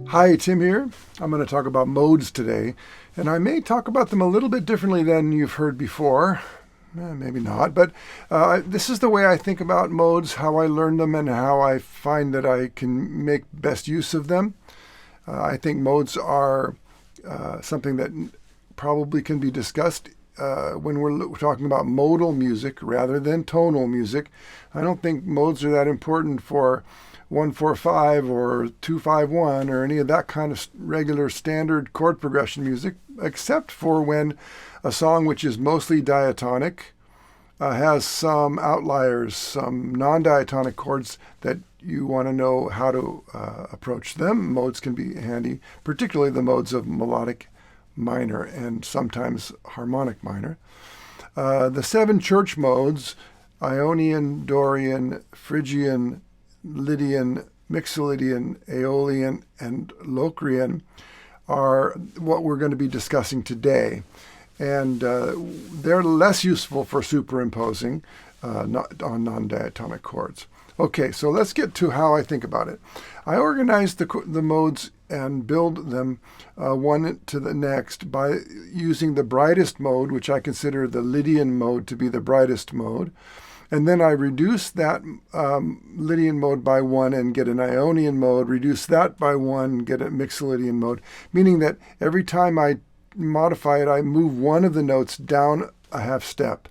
Hi, Tim here. I'm going to talk about modes today, and I may talk about them a little bit differently than you've heard before. Maybe not, but this is the way I think about modes, how I learn them, and how I find that I can make best use of them. I think modes are something that probably can be discussed when we're talking about modal music rather than tonal music. I don't think modes are that important for 1-4-5 or 2-5-1 or any of that kind of regular standard chord progression music, except for when a song which is mostly diatonic has some outliers, some non-diatonic chords that you want to know how to approach them. Modes can be handy, particularly the modes of melodic minor and sometimes harmonic minor. The 7 church modes, Ionian, Dorian, Phrygian, Lydian, Mixolydian, Aeolian, and Locrian, are what we're going to be discussing today. And they're less useful for superimposing on non-diatonic chords. Okay, so let's get to how I think about it. I organize the modes and build them one to the next by using the brightest mode, which I consider the Lydian mode to be the brightest mode. And then I reduce that Lydian mode by 1 and get an Ionian mode, reduce that by 1 and get a Mixolydian mode, meaning that every time I modify it, I move one of the notes down a half step,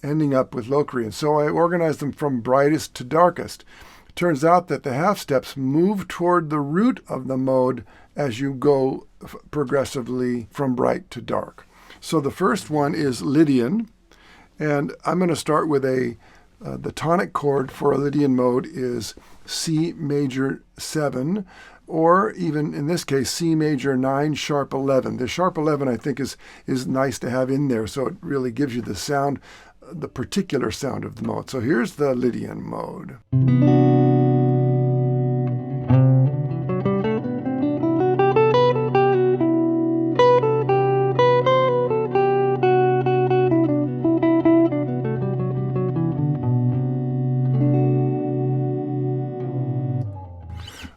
ending up with Locrian. So I organize them from brightest to darkest. It turns out that the half steps move toward the root of the mode as you go progressively from bright to dark. So the first one is Lydian. And I'm going to start with the tonic chord for a Lydian mode is C major 7, or even in this case, C major 9 sharp 11. The sharp 11 I think is nice to have in there, so it really gives you the sound, the particular sound of the mode. So here's the Lydian mode.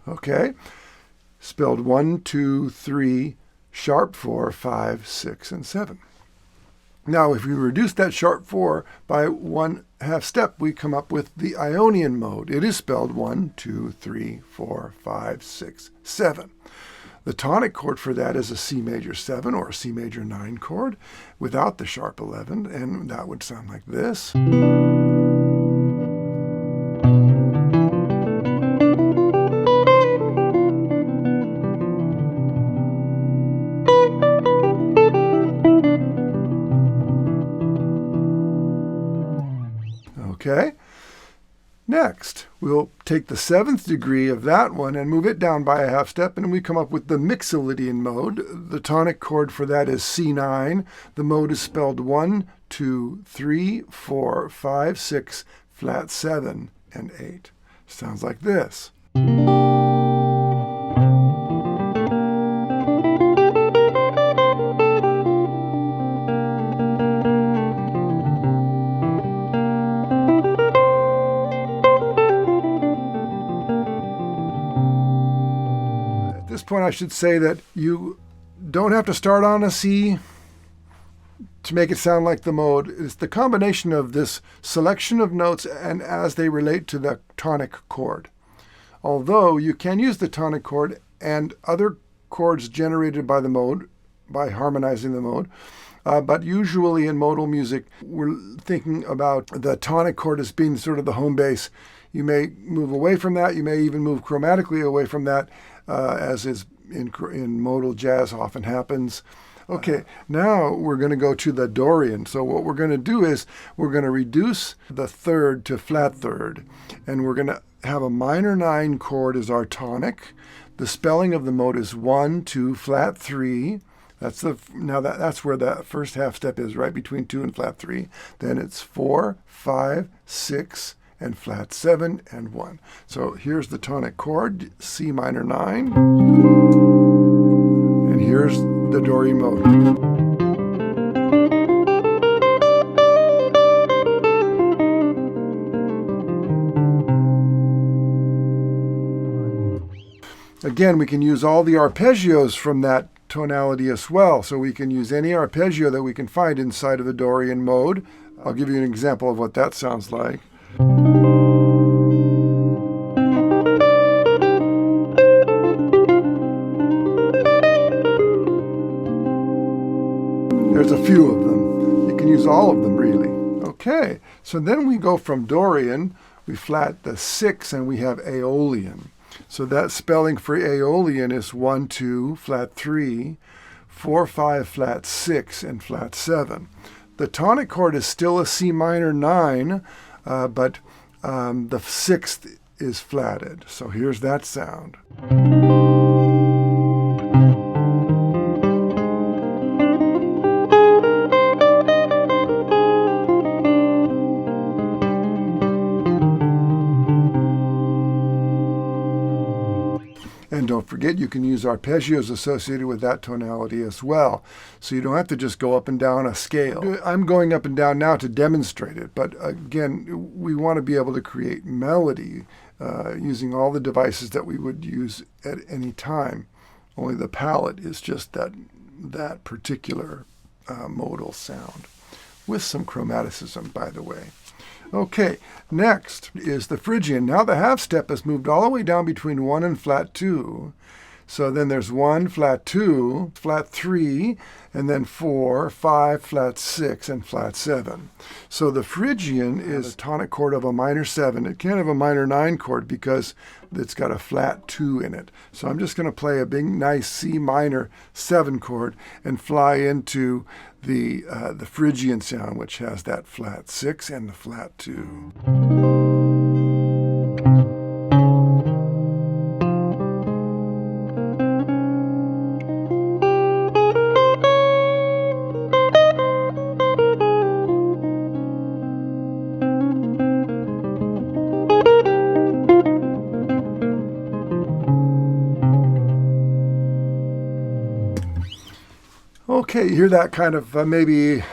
Okay, spelled 1, 2, 3, sharp 4, 5, 6, and 7. Now, if we reduce that sharp 4 by 1 half step, we come up with the Ionian mode. It is spelled 1, 2, 3, 4, 5, 6, 7. The tonic chord for that is a C major 7 or a C major 9 chord without the sharp 11, and that would sound like this. Okay, next we'll take the 7th degree of that one and move it down by a half step, and we come up with the Mixolydian mode. The tonic chord for that is C9. The mode is spelled 1, 2, 3, 4, 5, 6, flat 7, and 8. Sounds like this. At this point, I should say that you don't have to start on a C to make it sound like the mode. It's the combination of this selection of notes and as they relate to the tonic chord. Although you can use the tonic chord and other chords generated by the mode by harmonizing the mode, but usually in modal music, we're thinking about the tonic chord as being sort of the home base. You may move away from that. You may even move chromatically away from that, as is in modal jazz often happens. Okay, now we're going to go to the Dorian. So what we're going to do is we're going to reduce the third to flat third, and we're going to have a minor 9 chord as our tonic. The spelling of the mode is 1, 2, flat 3. That's where the first half step is, right between 2 and flat 3. Then it's 4, 5, 6, and flat 7 and 1. So here's the tonic chord, C minor 9. And here's the Dorian mode. Again, we can use all the arpeggios from that tonality as well. So we can use any arpeggio that we can find inside of the Dorian mode. I'll give you an example of what that sounds like. There's a few of them. You can use all of them, really. Okay, so then we go from Dorian, we flat the 6, and we have Aeolian. So that spelling for Aeolian is 1, 2, flat 3, 4, 5, flat 6, and flat 7. The tonic chord is still a C minor 9, but the 6th is flatted. So here's that sound. And don't forget, you can use arpeggios associated with that tonality as well. So you don't have to just go up and down a scale. I'm going up and down now to demonstrate it, but again, we want to be able to create melody using all the devices that we would use at any time. Only the palette is just that particular modal sound, with some chromaticism, by the way. Okay, next is the Phrygian. Now the half step has moved all the way down between 1 and flat 2. So then there's 1, flat 2, flat 3, and then 4, 5, flat 6, and flat 7. So the Phrygian is a tonic chord of a minor 7. It can't have a minor 9 chord because it's got a flat 2 in it. So I'm just going to play a big, nice C minor 7 chord and fly into the Phrygian sound, which has that flat 6 and the flat 2. Okay, you hear that kind of maybe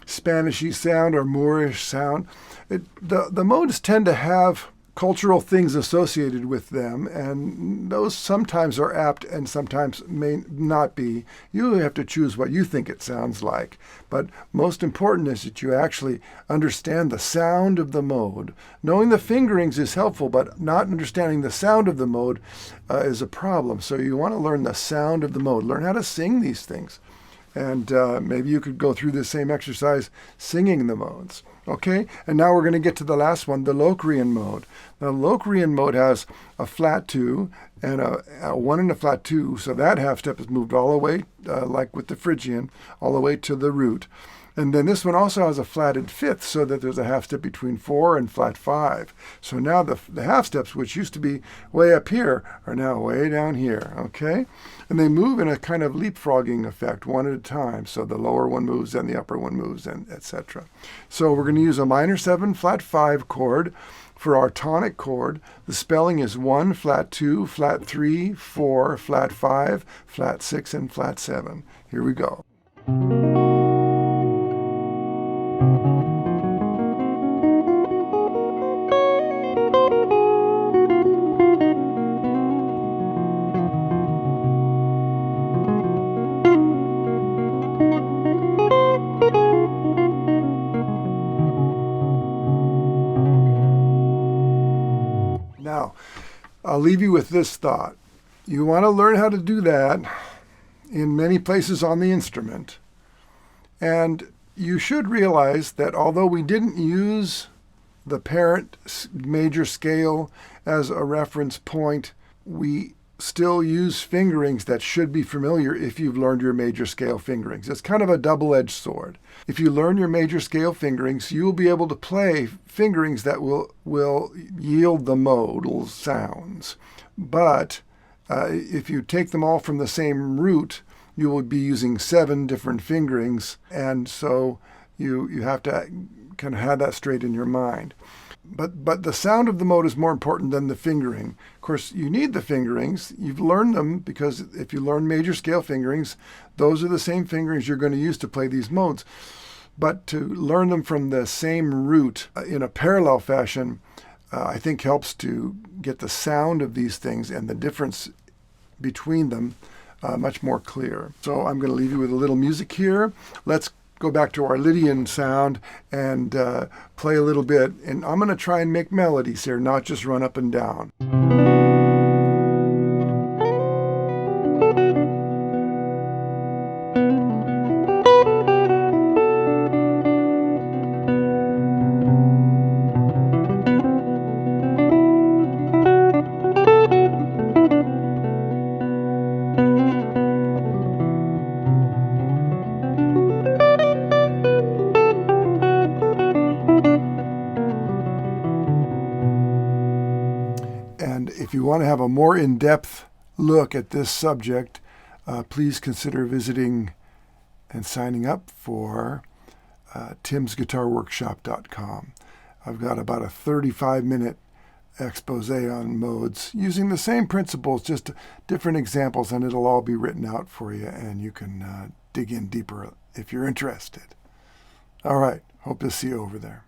Spanishy sound or Moorish sound. The modes tend to have cultural things associated with them, and those sometimes are apt and sometimes may not be. You have to choose what you think it sounds like. But most important is that you actually understand the sound of the mode. Knowing the fingerings is helpful, but not understanding the sound of the mode is a problem. So you want to learn the sound of the mode. Learn how to sing these things. And maybe you could go through the same exercise singing the modes. Okay, and now we're going to get to the last one, the Locrian mode. Now, Locrian mode has a flat 2 and a 1 and a flat 2, so that half step is moved all the way, like with the Phrygian, all the way to the root. And then this one also has a flatted 5th, so that there's a half step between 4 and flat 5. So now the half steps, which used to be way up here, are now way down here, okay? And they move in a kind of leapfrogging effect, one at a time. So the lower one moves, and the upper one moves, and etc. So we're going to use a minor 7, flat 5 chord for our tonic chord. The spelling is 1, flat 2, flat 3, 4, flat 5, flat 6, and flat 7. Here we go. Now, I'll leave you with this thought. You want to learn how to do that in many places on the instrument. And you should realize that although we didn't use the parent major scale as a reference point, we still use fingerings that should be familiar if you've learned your major scale fingerings. It's kind of a double-edged sword. If you learn your major scale fingerings, you will be able to play fingerings that will yield the modal sounds. But if you take them all from the same root, you will be using 7 different fingerings, and so you have to kind of have that straight in your mind. But the sound of the mode is more important than the fingering. Of course, you need the fingerings. You've learned them because if you learn major scale fingerings, those are the same fingerings you're going to use to play these modes. But to learn them from the same root in a parallel fashion, I think helps to get the sound of these things and the difference between them much more clear. So I'm going to leave you with a little music here. Let's go back to our Lydian sound and play a little bit. And I'm going to try and make melodies here, not just run up and down. And if you want to have a more in-depth look at this subject, please consider visiting and signing up for timsguitarworkshop.com. I've got about a 35-minute expose on modes using the same principles, just different examples, and it'll all be written out for you, and you can dig in deeper if you're interested. All right, hope to see you over there.